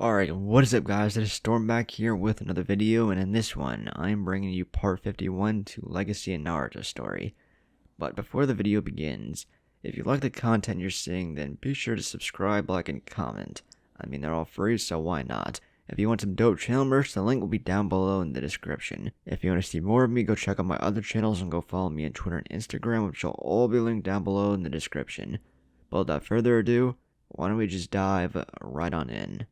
Alright, what is up guys, it is Storm back here with another video, and in this one, I'm bringing you part 51 to Legacy and Naruto story. But before the video begins, if you like the content you're seeing, then be sure to subscribe, like, and comment. I mean, they're all free, so why not? If you want some dope channel merch, the link will be down below in the description. If you want to see more of me, go check out my other channels and go follow me on Twitter and Instagram, which will all be linked down below in the description. But without further ado, why don't we just dive right on in.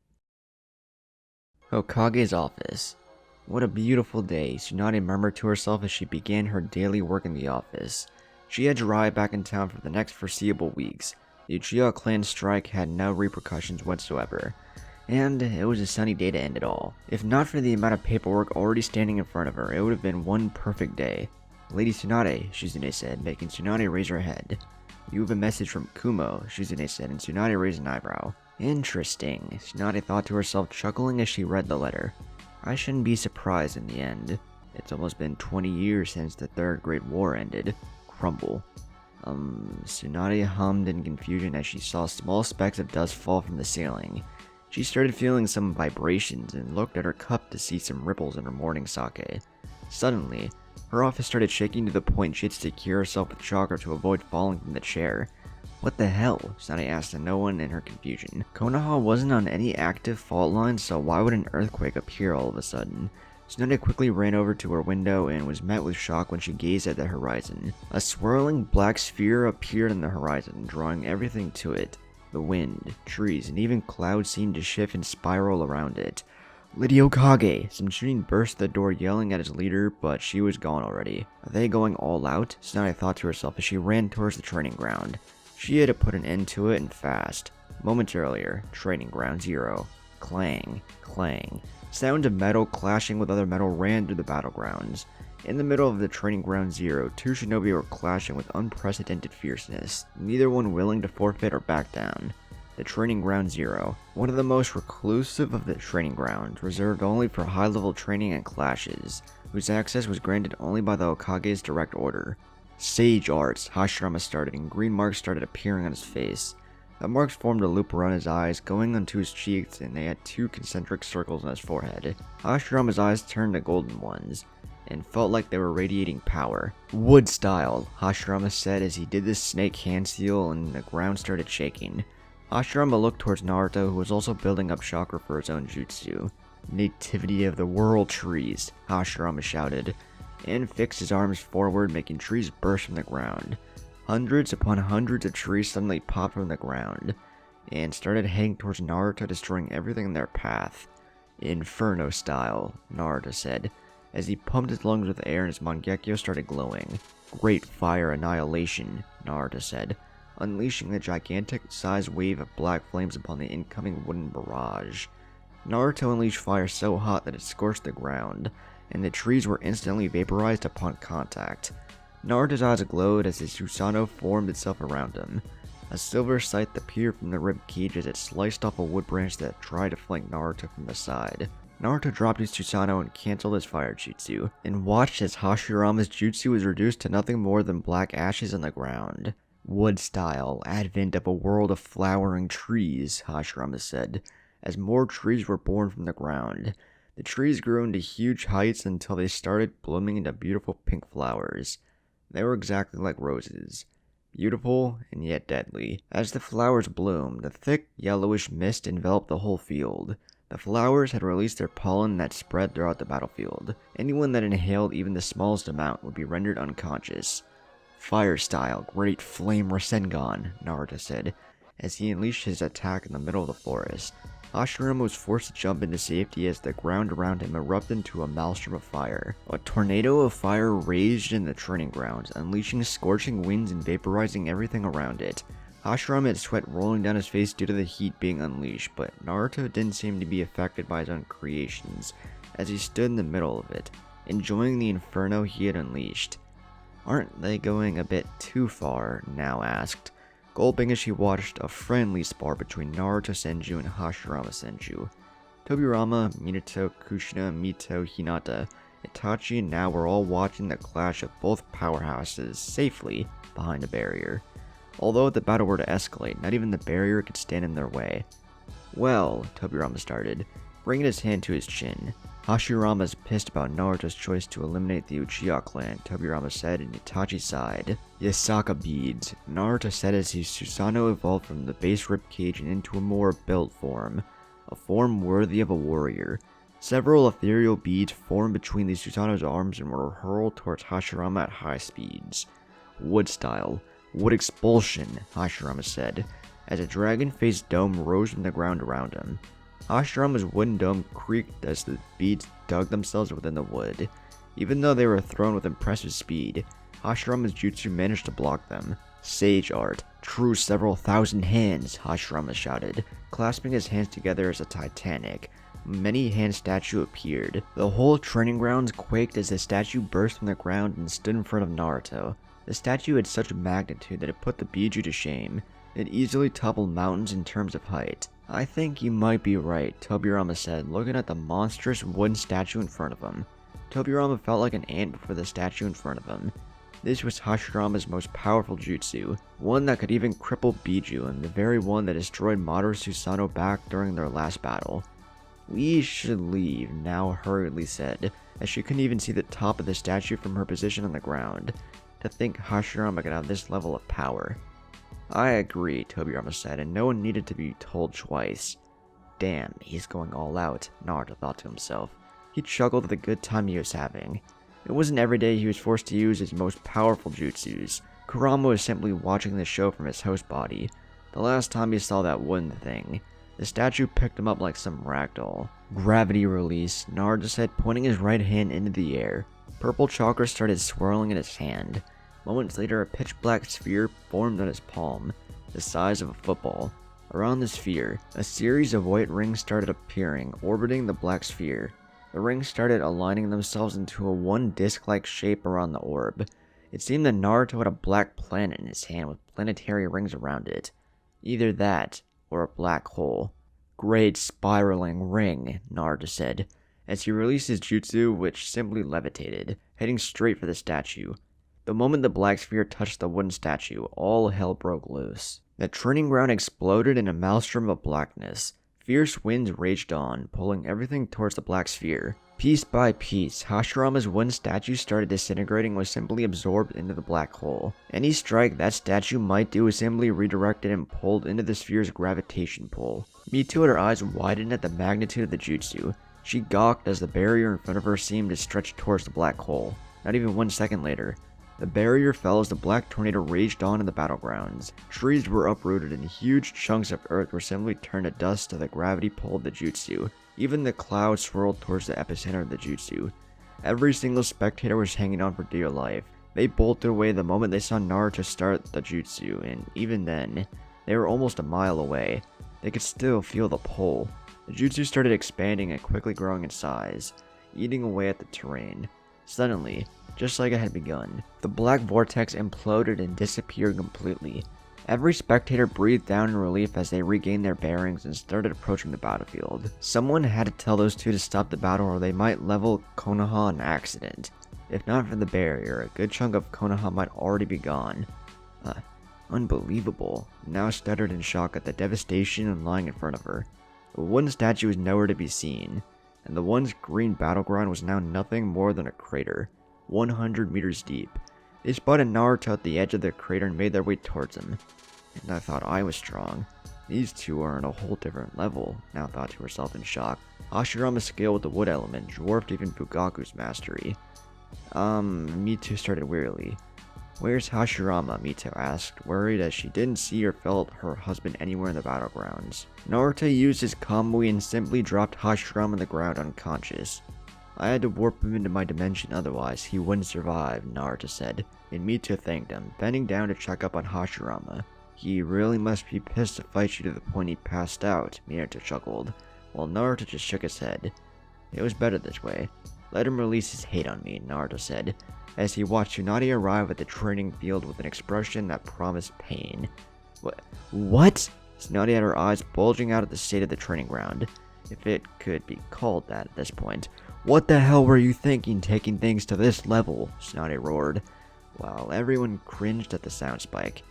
Hokage's office. What a beautiful day, Tsunade murmured to herself as she began her daily work in the office. She had to ride back in town for the next foreseeable weeks. The Uchiha clan strike had no repercussions whatsoever, and it was a sunny day to end it all. If not for the amount of paperwork already standing in front of her, it would have been one perfect day. Lady Tsunade, Shizune said, making Tsunade raise her head. You have a message from Kumo, Shizune said, and Tsunade raised an eyebrow. Interesting, Tsunade thought to herself, chuckling as she read the letter. I shouldn't be surprised in the end. It's almost been 20 years since the Third Great War ended. Crumble. Tsunade hummed in confusion as she saw small specks of dust fall from the ceiling. She started feeling some vibrations and looked at her cup to see some ripples in her morning sake. Suddenly, her office started shaking to the point she had to secure herself with chakra to avoid falling from the chair. What the hell? Tsunade asked no one in her confusion. Konoha wasn't on any active fault lines, so why would an earthquake appear all of a sudden? Tsunade quickly ran over to her window and was met with shock when she gazed at the horizon. A swirling black sphere appeared on the horizon, drawing everything to it. The wind, trees, and even clouds seemed to shift and spiral around it. Lady Hokage! Some Chunin burst the door yelling at his leader, but she was gone already. Are they going all out? Tsunade thought to herself as she ran towards the training ground. She had to put an end to it and fast. Moments earlier, Training Ground Zero. Clang, clang. Sounds of metal clashing with other metal ran through the battlegrounds. In the middle of the Training Ground Zero, two shinobi were clashing with unprecedented fierceness, neither one willing to forfeit or back down. The Training Ground Zero, one of the most reclusive of the training grounds, reserved only for high-level training and clashes, whose access was granted only by the Hokage's direct order. Sage arts, Hashirama started, and green marks started appearing on his face. The marks formed a loop around his eyes, going onto his cheeks, and they had two concentric circles on his forehead. Hashirama's eyes turned to golden ones, and felt like they were radiating power. Wood style, Hashirama said as he did this snake hand seal, and the ground started shaking. Hashirama looked towards Naruto, who was also building up chakra for his own jutsu. Nativity of the world trees, Hashirama shouted, and fixed his arms forward, making trees burst from the ground. Hundreds upon hundreds of trees suddenly popped from the ground, and started heading towards Naruto, destroying everything in their path. Inferno style, Naruto said, as he pumped his lungs with air and his Mangekyo started glowing. Great fire annihilation, Naruto said, unleashing a gigantic-sized wave of black flames upon the incoming wooden barrage. Naruto unleashed fire so hot that it scorched the ground, and the trees were instantly vaporized upon contact. Naruto's eyes glowed as his Susanoo formed itself around him. A silver scythe appeared from the rib cage as it sliced off a wood branch that tried to flank Naruto from the side. Naruto dropped his Susanoo and cancelled his fire jutsu, and watched as Hashirama's jutsu was reduced to nothing more than black ashes on the ground. Wood style, advent of a world of flowering trees, Hashirama said, as more trees were born from the ground. The trees grew into huge heights until they started blooming into beautiful pink flowers. They were exactly like roses. Beautiful and yet deadly. As the flowers bloomed, a thick yellowish mist enveloped the whole field. The flowers had released their pollen that spread throughout the battlefield. Anyone that inhaled even the smallest amount would be rendered unconscious. Fire style, great flame Rasengan, Naruto said, as he unleashed his attack in the middle of the forest. Hashirama was forced to jump into safety as the ground around him erupted into a maelstrom of fire. A tornado of fire raged in the training grounds, unleashing scorching winds and vaporizing everything around it. Hashirama had sweat rolling down his face due to the heat being unleashed, but Naruto didn't seem to be affected by his own creations, as he stood in the middle of it, enjoying the inferno he had unleashed. Aren't they going a bit too far? Now asked, gulping as she watched a friendly spar between Naruto Senju and Hashirama Senju. Tobirama, Minato, Kushina, Mito, Hinata, Itachi and Now were all watching the clash of both powerhouses safely behind a barrier. Although if the battle were to escalate, not even the barrier could stand in their way. Well, Tobirama started, bringing his hand to his chin. Hashirama's pissed about Naruto's choice to eliminate the Uchiha clan, Tobirama said, and Itachi sighed. Yasaka beads, Naruto said as his Susanoo evolved from the base ribcage and into a more built form, a form worthy of a warrior. Several ethereal beads formed between the Susanoo's arms and were hurled towards Hashirama at high speeds. Wood style. Wood expulsion, Hashirama said, as a dragon-faced dome rose from the ground around him. Hashirama's wooden dome creaked as the beads dug themselves within the wood. Even though they were thrown with impressive speed, Hashirama's jutsu managed to block them. Sage art. True several thousand hands, Hashirama shouted, clasping his hands together as a Titanic. Many-hand statue appeared. The whole training grounds quaked as the statue burst from the ground and stood in front of Naruto. The statue had such magnitude that it put the Biju to shame. It easily toppled mountains in terms of height. I think you might be right, Tobirama said, looking at the monstrous wooden statue in front of him. Tobirama felt like an ant before the statue in front of him. This was Hashirama's most powerful jutsu, one that could even cripple Biju, and the very one that destroyed Madara Susanoo back during their last battle. We should leave, Now hurriedly said, as she couldn't even see the top of the statue from her position on the ground. To think Hashirama could have this level of power. I agree, Tobirama said, and no one needed to be told twice. Damn, he's going all out, Naruto thought to himself. He chuckled at the good time he was having. It wasn't every day he was forced to use his most powerful jutsus. Kurama was simply watching the show from his host body. The last time he saw that wooden thing, the statue picked him up like some ragdoll. Gravity release, Naruto said, pointing his right hand into the air. Purple chakra started swirling in his hand. Moments later, a pitch-black sphere formed on his palm, the size of a football. Around the sphere, a series of white rings started appearing, orbiting the black sphere. The rings started aligning themselves into a one disc-like shape around the orb. It seemed that Naruto had a black planet in his hand with planetary rings around it. Either that, or a black hole. Great spiraling ring, Naruto said, as he released his jutsu, which simply levitated, heading straight for the statue. The moment the black sphere touched the wooden statue, all hell broke loose. The training ground exploded in a maelstrom of blackness. Fierce winds raged on, pulling everything towards the black sphere. Piece by piece, Hashirama's wooden statue started disintegrating and was simply absorbed into the black hole. Any strike that statue might do was simply redirected and pulled into the sphere's gravitation pull. Mito had her eyes widened at the magnitude of the jutsu. She gawked as the barrier in front of her seemed to stretch towards the black hole. Not even 1 second later, the barrier fell as the black tornado raged on in the battlegrounds. Trees were uprooted and huge chunks of earth were simply turned to dust to the gravity pull of the jutsu. Even the clouds swirled towards the epicenter of the jutsu. Every single spectator was hanging on for dear life. They bolted away the moment they saw Naruto start the jutsu, and even then, they were almost a mile away. They could still feel the pull. The jutsu started expanding and quickly growing in size, eating away at the terrain. Suddenly, just like it had begun, the black vortex imploded and disappeared completely. Every spectator breathed down in relief as they regained their bearings and started approaching the battlefield. Someone had to tell those two to stop the battle or they might level Konoha in accident. If not for the barrier, a good chunk of Konoha might already be gone. Unbelievable, Now stuttered in shock at the devastation lying in front of her. The wooden statue was nowhere to be seen, and the once green battleground was now nothing more than a crater, 100 meters deep. They spotted Naruto at the edge of the crater and made their way towards him. And I thought I was strong. These two are on a whole different level, Now thought to herself in shock. Hashirama's skill with the wood element dwarfed even Fugaku's mastery. Mito started wearily. Where's Hashirama? Mito asked, worried as she didn't see or felt her husband anywhere in the battlegrounds. Naruto used his Kamui and simply dropped Hashirama on the ground unconscious. I had to warp him into my dimension, otherwise he wouldn't survive, Naruto said, and Mito thanked him, bending down to check up on Hashirama. He really must be pissed to fight you to the point he passed out, Minato chuckled, while Naruto just shook his head. It was better this way. Let him release his hate on me, Naruto said, as he watched Tsunade arrive at the training field with an expression that promised pain. What? Tsunade had her eyes bulging out at the state of the training ground, if it could be called that at this point. What the hell were you thinking, taking things to this level? Tsunade roared, while everyone cringed at the sound spike.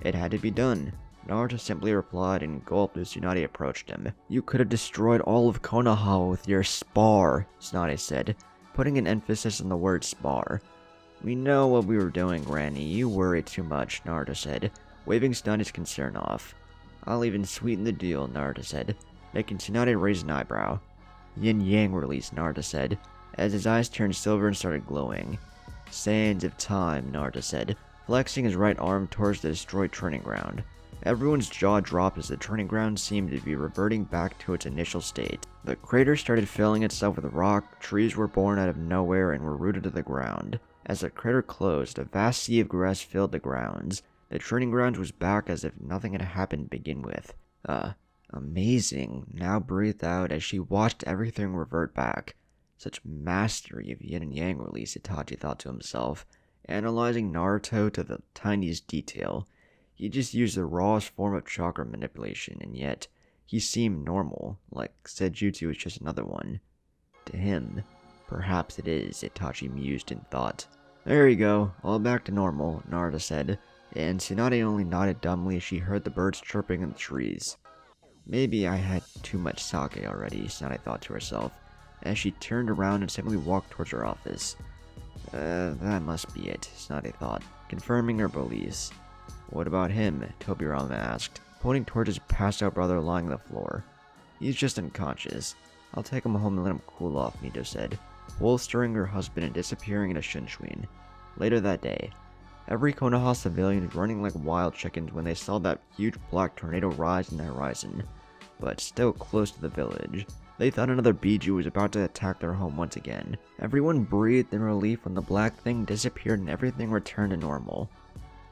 It had to be done. Naruto simply replied and gulped as Tsunade approached him. You could have destroyed all of Konoha with your spar, Tsunade said, putting an emphasis on the word spar. We know what we were doing, Granny. You worry too much, Naruto said, waving Tsunade's concern off. I'll even sweeten the deal, Naruto said, making Tsunade raise an eyebrow. Yin-yang release, Naruto said, as his eyes turned silver and started glowing. Sands of time, Naruto said, flexing his right arm towards the destroyed training ground. Everyone's jaw dropped as the training ground seemed to be reverting back to its initial state. The crater started filling itself with rock, trees were born out of nowhere and were rooted to the ground. As the crater closed, a vast sea of grass filled the grounds. The training grounds was back as if nothing had happened to begin with. Amazing, now breathed out as she watched everything revert back. Such mastery of yin and yang release, Itachi thought to himself, analyzing Naruto to the tiniest detail. He just used the rawest form of chakra manipulation, and yet he seemed normal, like Senjutsu was just another one. To him, perhaps it is, Itachi mused in thought. There you go, all back to normal, Naruto said, and Tsunade only nodded dumbly as she heard the birds chirping in the trees. Maybe I had too much sake already, Tsunade thought to herself, as she turned around and simply walked towards her office. That must be it, Tsunade thought, confirming her beliefs. What about him? Tobirama asked, pointing towards his passed-out brother lying on the floor. He's just unconscious. I'll take him home and let him cool off, Mito said, bolstering her husband and disappearing in a Shinshuin. Later that day, every Konoha civilian was running like wild chickens when they saw that huge black tornado rise in the horizon, but still close to the village. They thought another Biju was about to attack their home once again. Everyone breathed in relief when the black thing disappeared and everything returned to normal.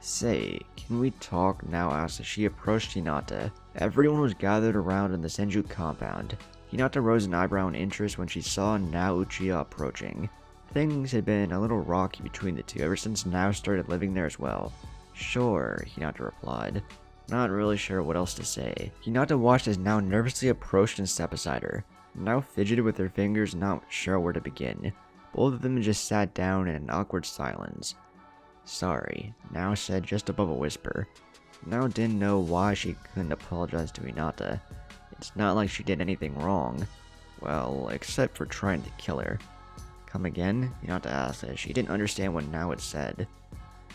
Say, can we talk now? Asked as she approached Hinata. Everyone was gathered around in the Senju compound. Hinata rose an eyebrow in interest when she saw Nao Uchiha approaching. Things had been a little rocky between the two ever since Nao started living there as well. Sure, Hinata replied. Not really sure what else to say. Hinata watched as Nao nervously approached and stepped beside her. Nao fidgeted with her fingers, not sure where to begin. Both of them just sat down in an awkward silence. Sorry, Nao said just above a whisper. Nao didn't know why she couldn't apologize to Hinata. It's not like she did anything wrong. Well, except for trying to kill her. Come again? Hinata asked as she didn't understand what Nao had said.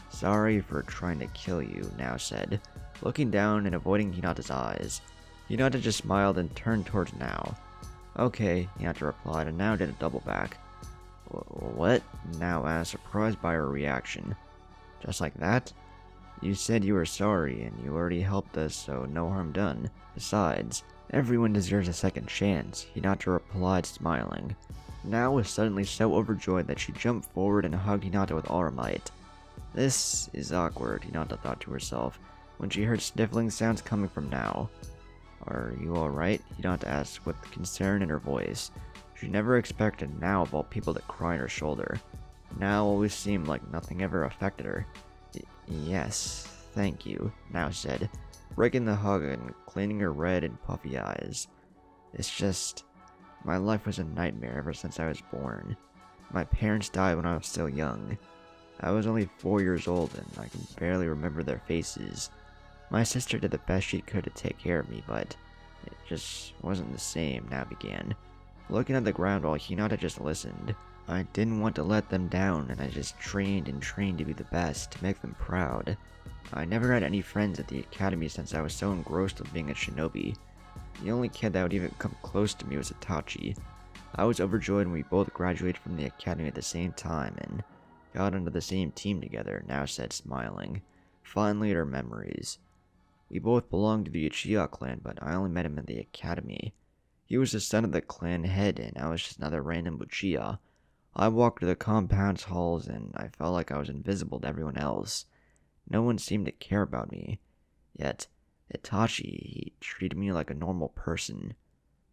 Sorry for trying to kill you, Nao said, looking down and avoiding Hinata's eyes. Hinata just smiled and turned towards Nao. Okay, Hinata replied and Nao did a double back. What? Nao asked, surprised by her reaction. Just like that? You said you were sorry, and you already helped us, so no harm done. Besides, everyone deserves a second chance, Hinata replied, smiling. Nao was suddenly so overjoyed that she jumped forward and hugged Hinata with all her might. This is awkward, Hinata thought to herself, when she heard sniffling sounds coming from Nao. Are you alright? Hinata asked with concern in her voice. She never expected Nao of all people to cry on her shoulder. Nao always seemed like nothing ever affected her. Yes, thank you, Nao said, breaking the hug and cleaning her red and puffy eyes. It's just, my life was a nightmare ever since I was born. My parents died when I was still young. I was only 4 years old and I can barely remember their faces. My sister did the best she could to take care of me, but it just wasn't the same, Nao began, looking at the ground while Hinata just listened. I didn't want to let them down, and I just trained and trained to be the best, to make them proud. I never had any friends at the academy since I was so engrossed with being a shinobi. The only kid that would even come close to me was Itachi. I was overjoyed when we both graduated from the academy at the same time, and got onto the same team together, Nao said, smiling. Finally at her memories. We both belonged to the Uchiha clan, but I only met him at the academy. He was the son of the clan head, and I was just another random Uchiha. I walked to the compound's halls, and I felt like I was invisible to everyone else. No one seemed to care about me. Yet, Itachi, he treated me like a normal person.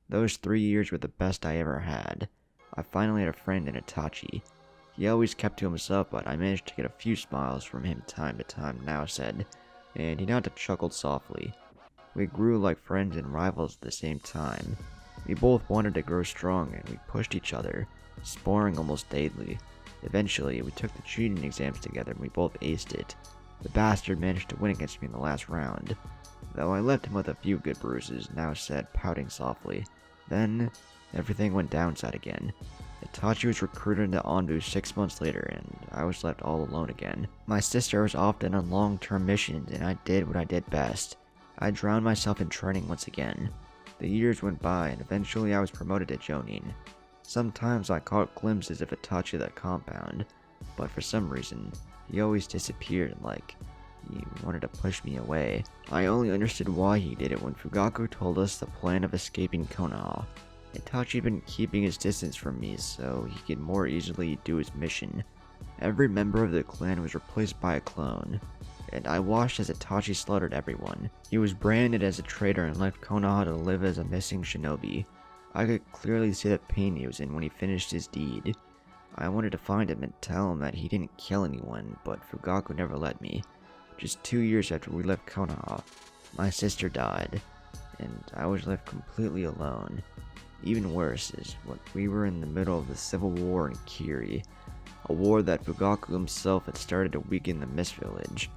Those 3 years were the best I ever had. I finally had a friend in Itachi. He always kept to himself, but I managed to get a few smiles from him time to time, Nao said, and Hinata chuckled softly. We grew like friends and rivals at the same time. We both wanted to grow strong, and we pushed each other, sparring almost daily. Eventually, we took the cheating exams together and we both aced it. The bastard managed to win against me in the last round. though I left him with a few good bruises, Now said, pouting softly. Then, everything went downside again. Itachi was recruited into Anbu 6 months later, and I was left all alone again. My sister was often on long-term missions, and I did what I did best. I drowned myself in training once again. The years went by, and eventually I was promoted to Jonin. Sometimes I caught glimpses of Itachi at that compound, but for some reason, he always disappeared like he wanted to push me away. I only understood why he did it when Fugaku told us the plan of escaping Konoha. Itachi had been keeping his distance from me so he could more easily do his mission. Every member of the clan was replaced by a clone, and I watched as Itachi slaughtered everyone. He was branded as a traitor and left Konoha to live as a missing shinobi. I could clearly see the pain he was in when he finished his deed. I wanted to find him and tell him that he didn't kill anyone, but Fugaku never let me. Just 2 years after we left Konoha, my sister died, and I was left completely alone. Even worse is what we were in the middle of the civil war in Kiri, a war that Fugaku himself had started to weaken the Mist Village.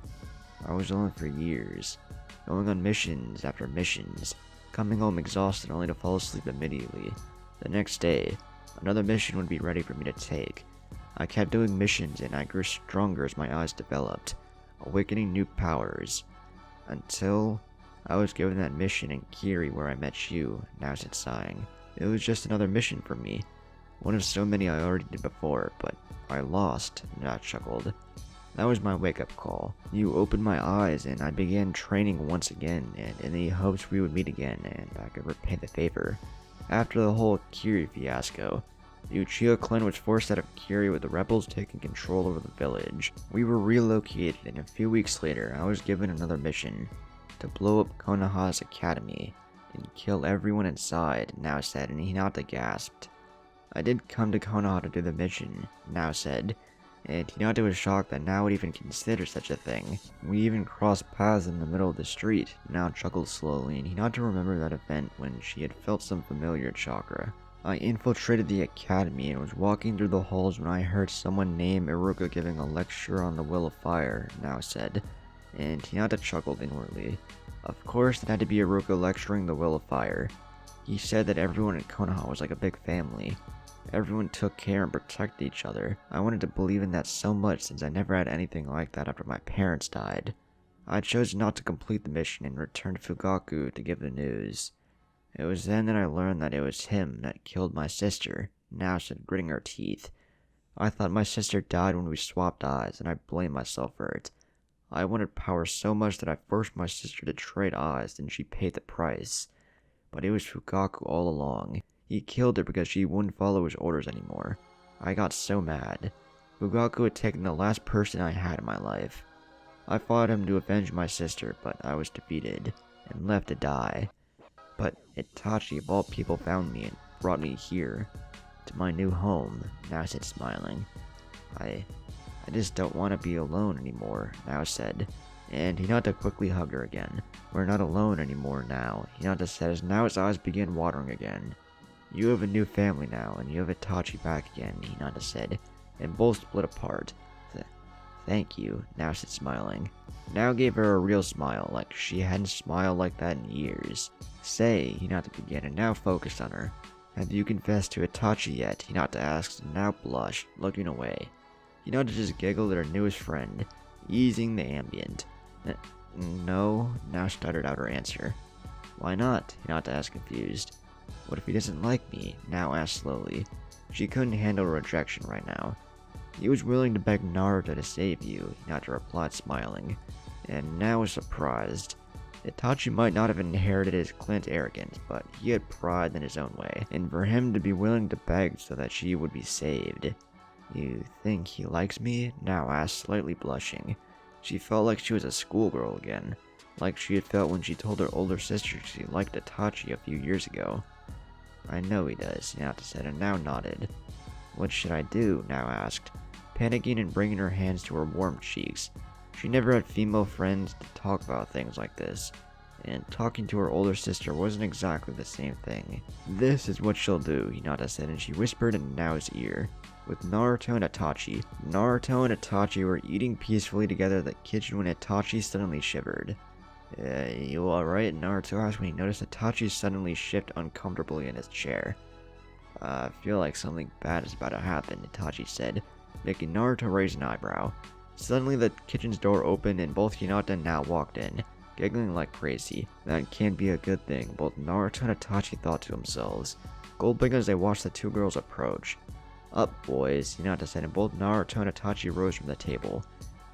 I was alone for years, going on missions after missions, coming home exhausted only to fall asleep immediately. The next day, another mission would be ready for me to take. I kept doing missions and I grew stronger as my eyes developed, awakening new powers, until I was given that mission in Kiri where I met you, Now said, sighing. It was just another mission for me, one of so many I already did before, but I lost, Now chuckled. That was my wake-up call. You opened my eyes and I began training once again, and in the hopes we would meet again and I could repay the favor. After the whole Kiri fiasco, the Uchiha clan was forced out of Kiri with the rebels taking control over the village. We were relocated, and a few weeks later I was given another mission, to blow up Konoha's academy and kill everyone inside, Now said, and Hinata gasped. I did come to Konoha to do the mission, Now said, and Hinata was shocked that Now would even consider such a thing. We even crossed paths in the middle of the street, Now chuckled slowly, and Hinata remembered that event when she had felt some familiar chakra. I infiltrated the academy and was walking through the halls when I heard someone named Iruka giving a lecture on the Will of Fire, Now said, and Hinata chuckled inwardly. Of course it had to be Iruka lecturing the Will of Fire. He said that everyone in Konoha was like a big family. Everyone took care and protected each other. I wanted to believe in that so much since I never had anything like that after my parents died. I chose not to complete the mission and returned to Fugaku to give the news. It was then that I learned that it was him that killed my sister, Now said, gritting her teeth. I thought my sister died when we swapped eyes, and I blamed myself for it. I wanted power so much that I forced my sister to trade eyes, and she paid the price. But it was Fugaku all along. He killed her because she wouldn't follow his orders anymore. I got so mad. Fugaku had taken the last person I had in my life. I fought him to avenge my sister, but I was defeated, and left to die. But Itachi of all people found me and brought me here, to my new home, Now said, smiling. I just don't want to be alone anymore, Now said, and Hinata quickly hugged her again. We're not alone anymore now, Hinata said as Nao's eyes began watering again. You have a new family now, and you have Itachi back again, Hinata said, and both split apart. Thank you, Now said, smiling. Now gave her a real smile, like she hadn't smiled like that in years. Say, Hinata began, and Now focused on her. Have you confessed to Itachi yet? Hinata asked, and Now blushed, looking away. Hinata just giggled at her newest friend, easing the ambient. No, Now stuttered out her answer. Why not? Hinata asked, confused. What if he doesn't like me? Now asked slowly. She couldn't handle rejection right now. He was willing to beg Naruto to save you, Hinata replied, smiling, and Now was surprised. Itachi might not have inherited his clan's arrogance, but he had pride in his own way, and for him to be willing to beg so that she would be saved. You think he likes me? Now asked, slightly blushing. She felt like she was a schoolgirl again, like she had felt when she told her older sister she liked Itachi a few years ago. I know he does, Hinata said, and Now nodded. What should I do? Now asked, panicking and bringing her hands to her warm cheeks. She never had female friends to talk about things like this, and talking to her older sister wasn't exactly the same thing. This is what she'll do, Hinata said, and she whispered in Nao's ear. With Naruto and Itachi were eating peacefully together in the kitchen when Itachi suddenly shivered. You alright? Naruto asked when he noticed Itachi suddenly shift uncomfortably in his chair. I feel like something bad is about to happen, Itachi said, making Naruto raise an eyebrow. Suddenly the kitchen's door opened and both Hinata and Nao walked in, giggling like crazy. That can't be a good thing, both Naruto and Itachi thought to themselves, gulping as they watched the two girls approach. Up, boys, Hinata said, and both Naruto and Itachi rose from the table.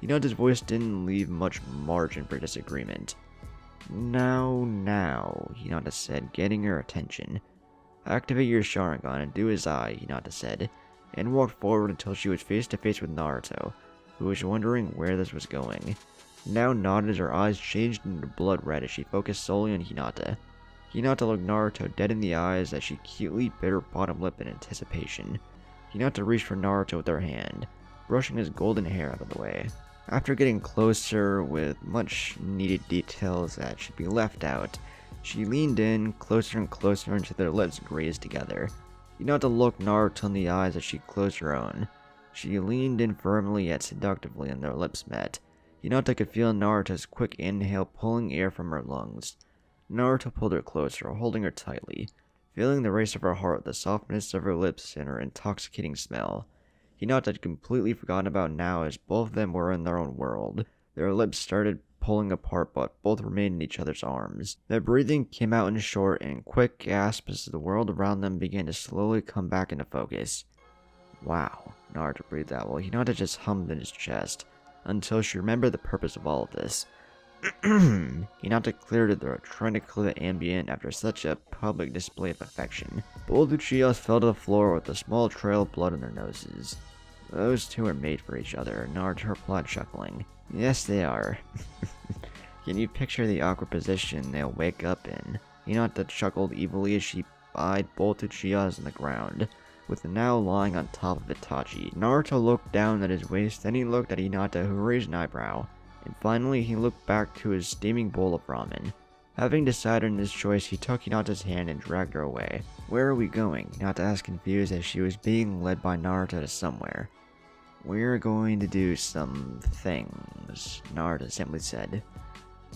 Hinata's voice didn't leave much margin for disagreement. Now, Hinata said, getting her attention. Activate your Sharingan and do as I, Hinata said, and walked forward until she was face to face with Naruto, who was wondering where this was going. Now nodded as her eyes changed into blood red as she focused solely on Hinata. Hinata looked Naruto dead in the eyes as she cutely bit her bottom lip in anticipation. Hinata reached for Naruto with her hand, brushing his golden hair out of the way. After getting closer with much needed details that should be left out, she leaned in, closer and closer until their lips grazed together. Hinata looked Naruto in the eyes as she closed her own. She leaned in firmly yet seductively and their lips met. Hinata could feel Naruto's quick inhale pulling air from her lungs. Naruto pulled her closer, holding her tightly, feeling the race of her heart, the softness of her lips, and her intoxicating smell. Hinata had completely forgotten about Nao as both of them were in their own world. Their lips started pulling apart, but both remained in each other's arms. Their breathing came out in short and quick gasps as the world around them began to slowly come back into focus. Wow, Naruto breathed out while Hinata just hummed in his chest, until she remembered the purpose of all of this. Hinata cleared her throat, trying to clear the ambient after such a public display of affection. Both Uchihas fell to the floor with a small trail of blood in their noses. Those two are made for each other, Naruto replied, chuckling. Yes, they are. Can you picture the awkward position they'll wake up in? Hinata chuckled evilly as she eyed both Uchihas on the ground, with Nao lying on top of Itachi. Naruto looked down at his waist, then he looked at Hinata, who raised an eyebrow, and finally he looked back to his steaming bowl of ramen. Having decided on his choice, he took Hinata's hand and dragged her away. Where are we going? Hinata asked, confused as she was being led by Naruto to somewhere. We're going to do some things, Naruto simply said.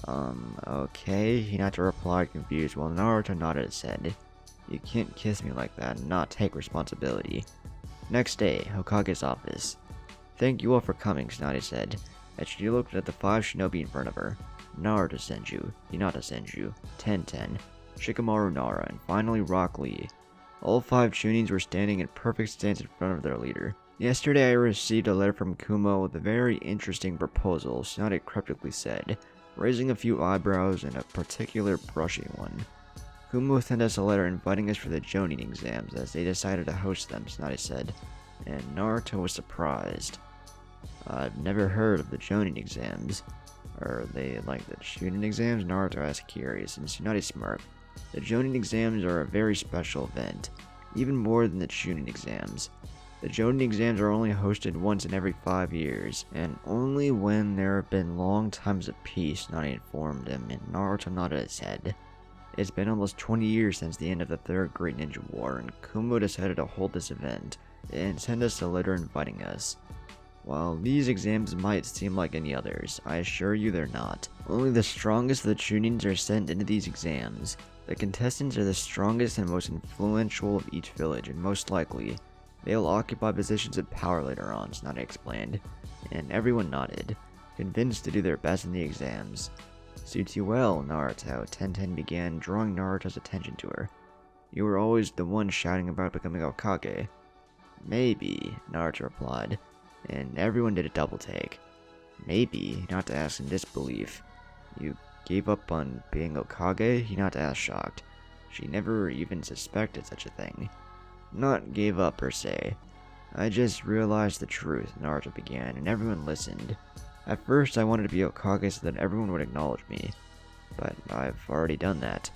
Okay, Hinata replied, confused, while Naruto nodded his head. You can't kiss me like that and not take responsibility. Next day, Hokage's office. Thank you all for coming, Tsunade said, as she looked at the 5 shinobi in front of her. Naruto Senju, Hinata Senju, Tenten, Shikamaru Nara, and finally Rock Lee. All 5 Chunins were standing in perfect stance in front of their leader. Yesterday I received a letter from Kumo with a very interesting proposal, Tsunade cryptically said, raising a few eyebrows and a particular brushing one. Kumo sent us a letter inviting us for the Jonin exams as they decided to host them, Tsunade said, and Naruto was surprised. I've never heard of the Jonin exams. Are they like the Chunin exams? Naruto asked curious, and Tsunade smirked. The Jonin exams are a very special event, even more than the Chunin exams. The Jonin exams are only hosted once in every 5 years, and only when there have been long times of peace, Tsunade informed him, and Naruto nodded his head. It's been almost 20 years since the end of the Third Great Ninja War, and Kumo decided to hold this event, and send us a letter inviting us. While these exams might seem like any others, I assure you they're not. Only the strongest of the Chunins are sent into these exams. The contestants are the strongest and most influential of each village, and most likely, they'll occupy positions of power later on, Tsunade explained, and everyone nodded, convinced to do their best in the exams. Suits you well, Naruto, Tenten began, drawing Naruto's attention to her. You were always the one shouting about becoming Hokage. Maybe, Naruto replied, and everyone did a double take. Maybe, Hinata asked in disbelief. You gave up on being Hokage? Hinata asked, shocked. She never even suspected such a thing. Not gave up per se. I just realized the truth, Naruto began, and everyone listened. At first I wanted to be Hokage so that everyone would acknowledge me, but I've already done that.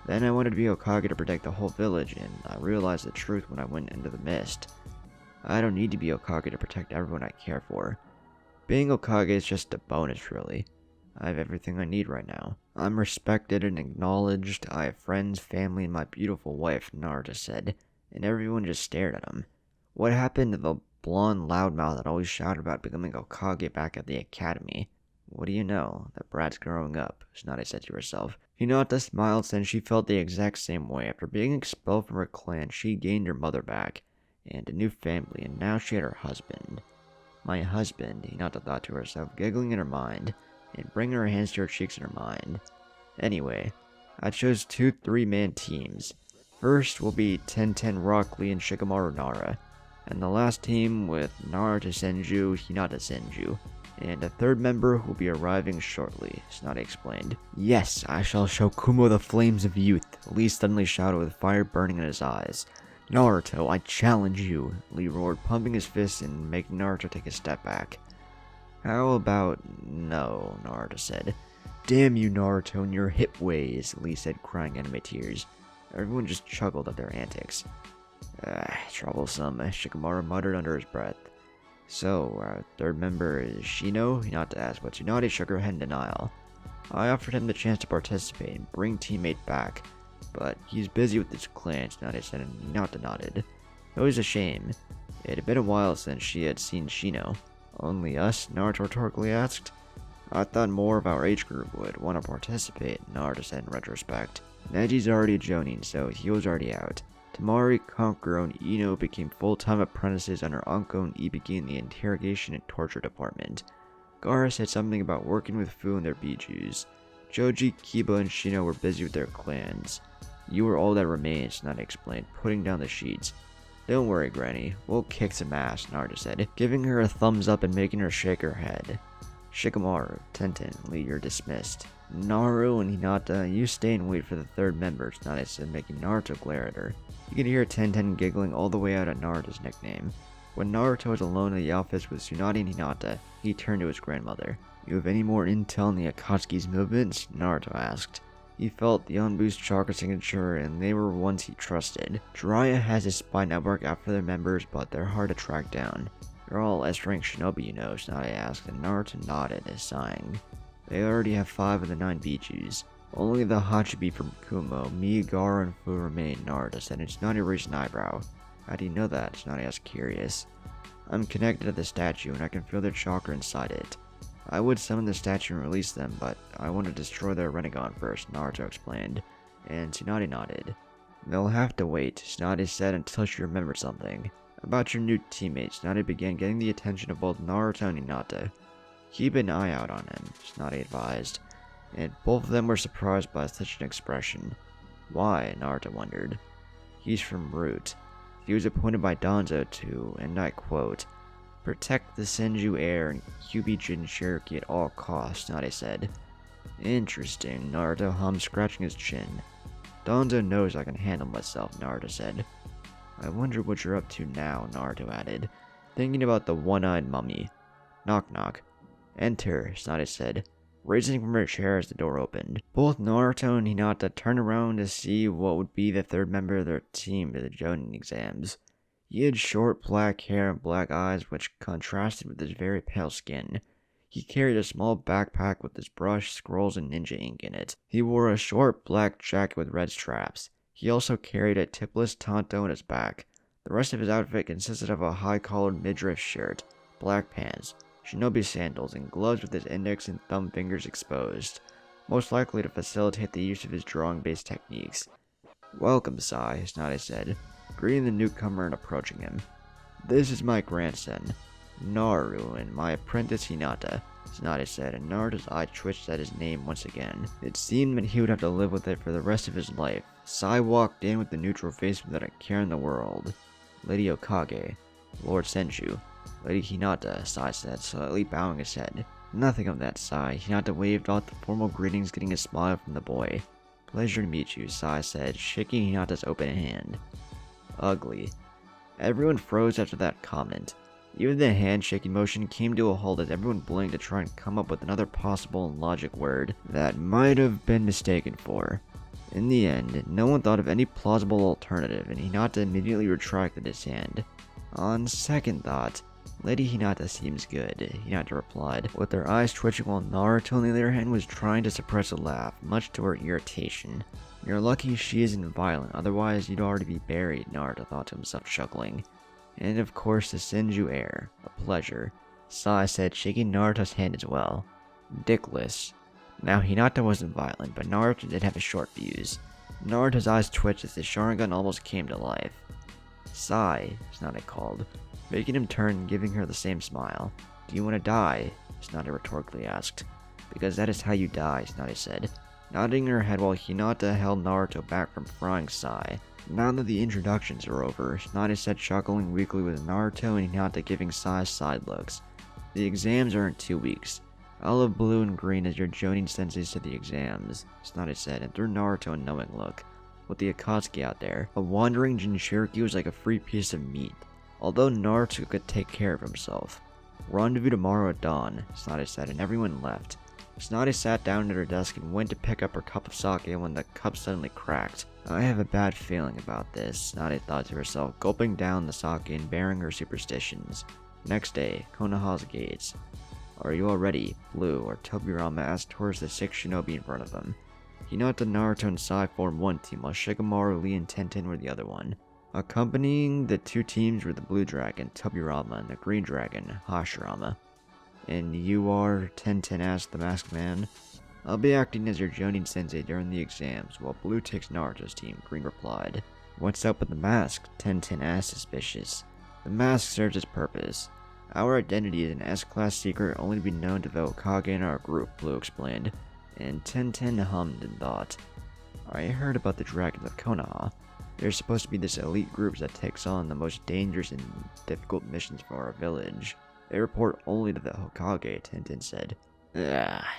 Then I wanted to be Hokage to protect the whole village, and I realized the truth when I went into the mist. I don't need to be Hokage to protect everyone I care for. Being Hokage is just a bonus, really. I have everything I need right now. I'm respected and acknowledged. I have friends, family, and my beautiful wife, Naruto said, and everyone just stared at him. What happened to the blonde loudmouth that always shouted about becoming Hokage back at the academy? What do you know? The brat's growing up, Tsunade said to herself. Hinata smiled since she felt the exact same way. After being expelled from her clan, she gained her mother back, and a new family, and now she had her husband. My husband, Hinata thought to herself, giggling in her mind, and bringing her hands to her cheeks in her mind. Anyway, I chose 2 3-man teams. First will be Tenten Rock Lee and Shikamaru Nara, and the last team with Naruto Senju, Hinata Senju, and a third member who will be arriving shortly, Tsunade explained. Yes, I shall show Kumo the flames of youth, Lee suddenly shouted with fire burning in his eyes. Naruto, I challenge you, Lee roared, pumping his fists and making Naruto take a step back. How about no, Naruto said. Damn you, Naruto, and your hip ways, Lee said, crying anime tears. Everyone just chuckled at their antics. Troublesome, Shikamaru muttered under his breath. So, our third member is Shino? Hinata asked, but Tsunade shook her head in denial. I offered him the chance to participate and bring teammate back, but he's busy with his clan, Tsunade said, and Hinata nodded. It was a shame. It had been a while since she had seen Shino. Only us? Naruto rhetorically asked. I thought more of our age group would want to participate, Naruto said in retrospect. Neji's already joining, so he was already out. Tamari, Kankuro, and Ino became full-time apprentices under Anko and Ibiki in the interrogation and torture department. Gaara said something about working with Fu and their bijus. Joji, Kiba, and Shino were busy with their clans. You were all that remains, Tsunade explained, putting down the sheets. Don't worry, Granny. We'll kick some ass, Naruto said, giving her a thumbs up and making her shake her head. Shikamaru, Tenten, Lee, you're dismissed. Naru and Hinata, you stay and wait for the third member, Tsunade said, making Naruto glare at her. You could hear Tenten giggling all the way out at Naruto's nickname. When Naruto was alone in the office with Tsunade and Hinata, he turned to his grandmother. You have any more intel on the Akatsuki's movements? Naruto asked. He felt the Onbu's chakra signature, and they were ones he trusted. Jiraiya has a spy network after their members, but they're hard to track down. They're all S-rank shinobi, you know, Tsunade asked, and Naruto nodded, sighing. They already have 5 of the 9 bijus. Only the Hachibi from Kumo, me, Gaara, and Fu remain, Naruto said, and Tsunade raised an eyebrow. How do you know that? Tsunade asked, curious. I'm connected to the statue, and I can feel their chakra inside it. I would summon the statue and release them, but I want to destroy their Renegon first, Naruto explained, and Tsunade nodded. They'll have to wait, Tsunade said until she remembered something. About your new teammates, Tsunade began getting the attention of both Naruto and Hinata. Keep an eye out on him, Tsunade advised, and both of them were surprised by such an expression. Why? Naruto wondered. He's from Root. He was appointed by Danzo to, and I quote, protect the Senju heir and Kyuubi Jinchuriki at all costs, Tsunade said. Interesting, Naruto hummed, scratching his chin. Danzo knows I can handle myself, Naruto said. I wonder what you're up to now, Naruto added, thinking about the one-eyed mummy. Knock knock. Enter, Tsunade said, raising from her chair as the door opened. Both Naruto and Hinata turned around to see what would be the third member of their team to the Jonin exams. He had short black hair and black eyes which contrasted with his very pale skin. He carried a small backpack with his brush, scrolls, and ninja ink in it. He wore a short black jacket with red straps. He also carried a tipless tanto on his back. The rest of his outfit consisted of a high-collared midriff shirt, black pants, shinobi sandals, and gloves with his index and thumb fingers exposed, most likely to facilitate the use of his drawing-based techniques. Welcome, Sai, Tsunade said, greeting the newcomer and approaching him. This is my grandson, Naru, and my apprentice Hinata, Tsunade said, and Naruto's eye twitched at his name once again. It seemed that he would have to live with it for the rest of his life. Sai walked in with a neutral face without a care in the world. Lady Okage, Lord Senju, Lady Hinata, Sai said, slightly bowing his head. Nothing of that, Sai. Hinata waved off the formal greetings, getting a smile from the boy. Pleasure to meet you, Sai said, shaking Hinata's open hand. Ugly. Everyone froze after that comment. Even the handshaking motion came to a halt as everyone blinked to try and come up with another possible and logic word that might have been mistaken for. In the end, no one thought of any plausible alternative, and Hinata immediately retracted his hand. On second thought, Lady Hinata seems good, Hinata replied, with her eyes twitching while Naruto on the other hand was trying to suppress a laugh, much to her irritation. You're lucky she isn't violent, otherwise you'd already be buried, Naruto thought to himself, chuckling. And of course the Senju heir. A pleasure, Sai said, shaking Naruto's hand as well. Dickless. Now, Hinata wasn't violent, but Naruto did have his short fuse. Naruto's eyes twitched as his Sharingan almost came to life. Sigh, Tsunade called, making him turn and giving her the same smile. Do you want to die? Tsunade rhetorically asked. Because that is how you die, Tsunade said, nodding her head while Hinata held Naruto back from frying Sai. Now that the introductions are over, Tsunade said, chuckling weakly with Naruto and Hinata giving Sai side looks. The exams are in 2 weeks. Olive blue and green as your Jonin senseis to the exams, Tsunade said, and threw Naruto a knowing look. With the Akatsuki out there, a wandering Jinchuriki was like a free piece of meat, although Naruto could take care of himself. Rendezvous tomorrow at dawn, Tsunade said, and everyone left. Tsunade sat down at her desk and went to pick up her cup of sake when the cup suddenly cracked. I have a bad feeling about this, Tsunade thought to herself, gulping down the sake and bearing her superstitions. Next day, Konoha's gates. Are you all ready? Blue, or Tobirama asked towards the 6 shinobi in front of him. Hinata, Naruto, and Sai formed one team, while Shikamaru, Lee, and Tenten were the other one. Accompanying the 2 teams were the Blue Dragon, Tobirama, and the Green Dragon, Hashirama. And you are? Tenten asked the masked man. I'll be acting as your Jonin sensei during the exams, while Blue takes Naruto's team, Green replied. What's up with the mask? Tenten asked, suspicious. The mask serves its purpose. Our identity is an S-class secret only to be known to the Hokage in our group, Blue explained, and Tenten hummed and thought. I heard about the Dragons of Konoha. They're supposed to be this elite group that takes on the most dangerous and difficult missions for our village. They report only to the Hokage, Tenten said.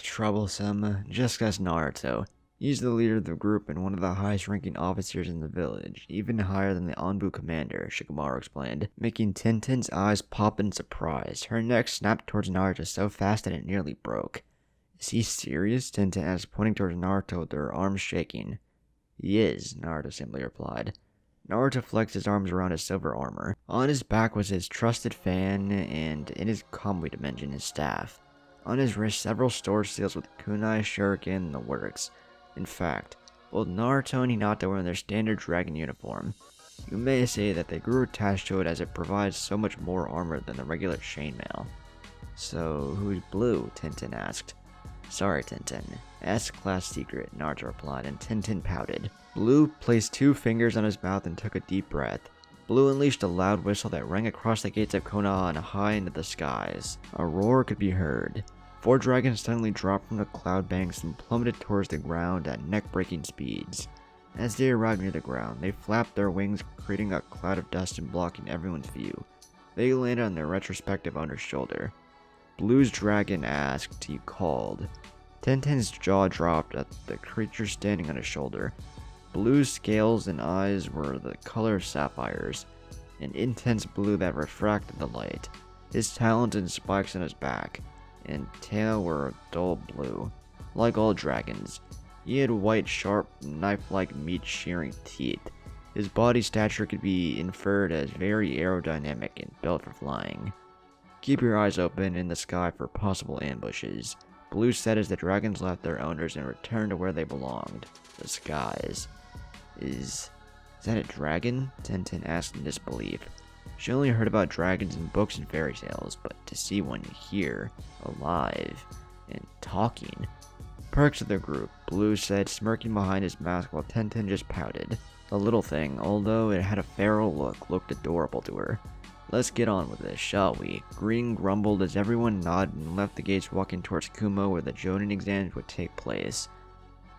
Troublesome. Just as Naruto. He's the leader of the group and one of the highest ranking officers in the village, even higher than the Anbu commander, Shikamaru explained, making Tenten's eyes pop in surprise. Her neck snapped towards Naruto so fast that it nearly broke. Is he serious? Tenten asked, pointing towards Naruto with her arms shaking. He is, Naruto simply replied. Naruto flexed his arms around his silver armor. On his back was his trusted fan, and in his Kamui dimension, his staff. On his wrist, several storage seals with kunai, shuriken, and the works. In fact, both Naruto and Hinata were in their standard dragon uniform. You may say that they grew attached to it as it provides so much more armor than the regular chainmail. So, who's Blue? Tenten asked. Sorry, Tenten. S-class secret, Naruto replied, and Tenten pouted. Blue placed 2 fingers on his mouth and took a deep breath. Blue unleashed a loud whistle that rang across the gates of Konoha and high into the skies. A roar could be heard. 4 dragons suddenly dropped from the cloud banks and plummeted towards the ground at neck-breaking speeds. As they arrived near the ground, they flapped their wings, creating a cloud of dust and blocking everyone's view. They landed on their retrospective under shoulder. Blue's dragon asked, he called. Tenten's jaw dropped at the creature standing on his shoulder. Blue's scales and eyes were the color of sapphires, an intense blue that refracted the light. His talons and spikes on his back and tail were a dull blue. Like all dragons, he had white, sharp, knife-like meat-shearing teeth. His body stature could be inferred as very aerodynamic and built for flying. Keep your eyes open in the sky for possible ambushes, Blue said as the dragons left their owners and returned to where they belonged, the skies. Is that a dragon? Tenten asked in disbelief. She only heard about dragons in books and fairy tales, but to see one here, alive, and talking. Perks of the group, Blue said, smirking behind his mask while Tenten just pouted. The little thing, although it had a feral look, looked adorable to her. Let's get on with this, shall we? Green grumbled as everyone nodded and left the gates walking towards Kumo where the Jonin exams would take place.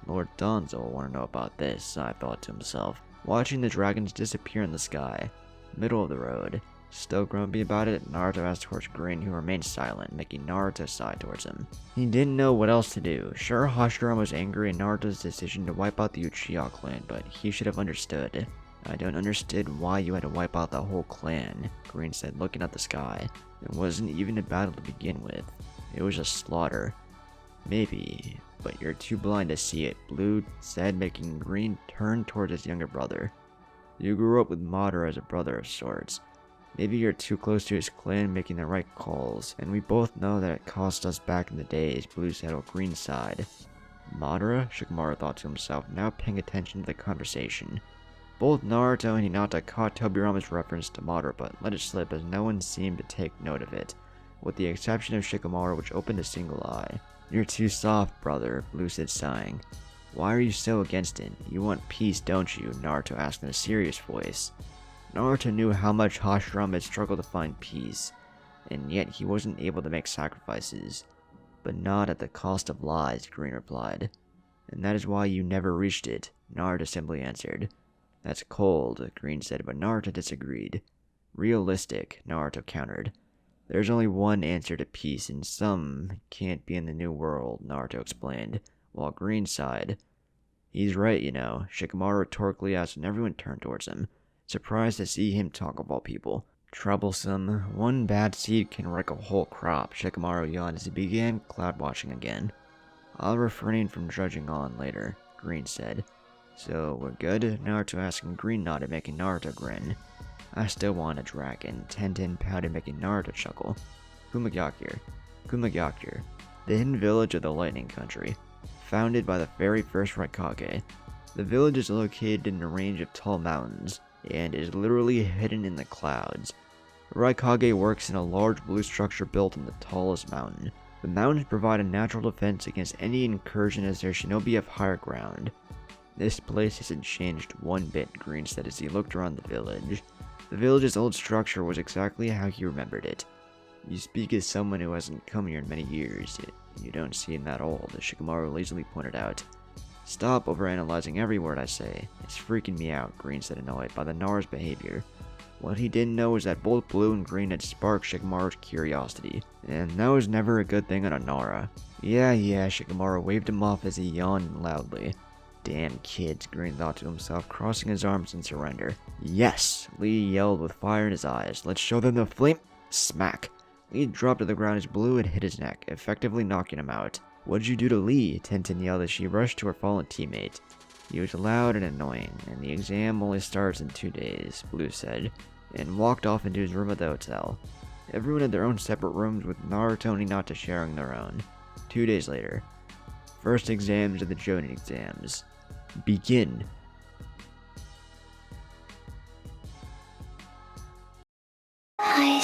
Lord Danzo will want to know about this, Sai thought to himself, watching the dragons disappear in the sky. Middle of the road. Still grumpy about it, Naruto asked towards Green, who remained silent, making Naruto sigh towards him. He didn't know what else to do. Sure, Hashirama was angry at Naruto's decision to wipe out the Uchiha clan, but he should have understood. I don't understand why you had to wipe out the whole clan, Green said, looking at the sky. It wasn't even a battle to begin with. It was a slaughter. Maybe, but you're too blind to see it, Blue said, making Green turn towards his younger brother. You grew up with Madara as a brother of sorts. Maybe you're too close to his clan making the right calls, and we both know that it cost us back in the days, Blue said on Green's side. Madara? Shikamaru thought to himself, now paying attention to the conversation. Both Naruto and Hinata caught Tobirama's reference to Madara, but let it slip as no one seemed to take note of it, with the exception of Shikamaru, which opened a single eye. You're too soft, brother, Blue said, sighing. Why are you so against it? You want peace, don't you? Naruto asked in a serious voice. Naruto knew how much Hashirama had struggled to find peace, and yet he wasn't able to make sacrifices. But not at the cost of lies, Green replied. And that is why you never reached it, Naruto simply answered. That's cold, Green said, but Naruto disagreed. Realistic, Naruto countered. There's only one answer to peace, and some can't be in the new world, Naruto explained, while Green sighed. He's right, you know, Shikamaru rhetorically asked, and everyone turned towards him, surprised to see him talk of all people. Troublesome. One bad seed can wreck a whole crop, Shikamaru yawned as he began cloud watching again. I'll refrain from judging on later, Green said. So, we're good? Naruto asked, and Green nodded, making Naruto grin. I still want a dragon, Tenten pouted, making Naruto chuckle. Kumagakure. Kumagakure, the hidden village of the Lightning Country. Founded by the very first Raikage. The village is located in a range of tall mountains, and is literally hidden in the clouds. Raikage works in a large blue structure built in the tallest mountain. The mountains provide a natural defense against any incursion as their shinobi have higher ground. This place hasn't changed one bit, Green said as he looked around the village. The village's old structure was exactly how he remembered it. You speak as someone who hasn't come here in many years. You don't seem that old, Shikamaru lazily pointed out. Stop overanalyzing every word I say. It's freaking me out, Green said, annoyed by the Nara's behavior. What he didn't know was that both Blue and Green had sparked Shikamaru's curiosity, and that was never a good thing on a Nara. Yeah, Shikamaru waved him off as he yawned loudly. Damn kids, Green thought to himself, crossing his arms in surrender. Yes! Lee yelled with fire in his eyes. Let's show them the flame! Smack! Lee dropped to the ground as Blue had hit his neck, effectively knocking him out. What'd you do to Lee? Tenten yelled as she rushed to her fallen teammate. He was loud and annoying, and the exam only starts in 2 days, Blue said, and walked off into his room at the hotel. Everyone had their own separate rooms, with Naruto and Hinata sharing their own. 2 days later. First exams of the Jonin exams. Begin. I